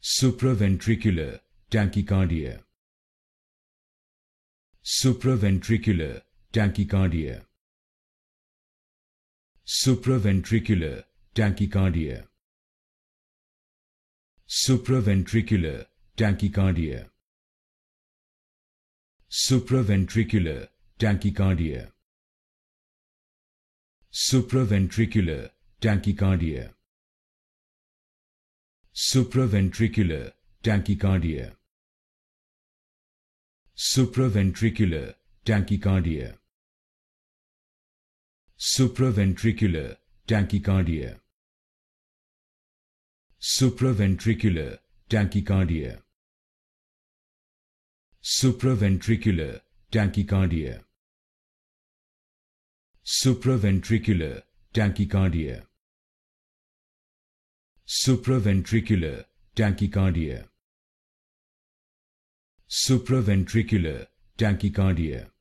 supraventricular tachycardia, supraventricular tachycardia, supraventricular tachycardia, supraventricular tachycardia, supraventricular tachycardia, supraventricular tachycardia, supraventricular tachycardia, supraventricular tachycardia, supraventricular tachycardia, supraventricular tachycardia, supraventricular tachycardia, supraventricular tachycardia, supraventricular tachycardia, supraventricular tachycardia,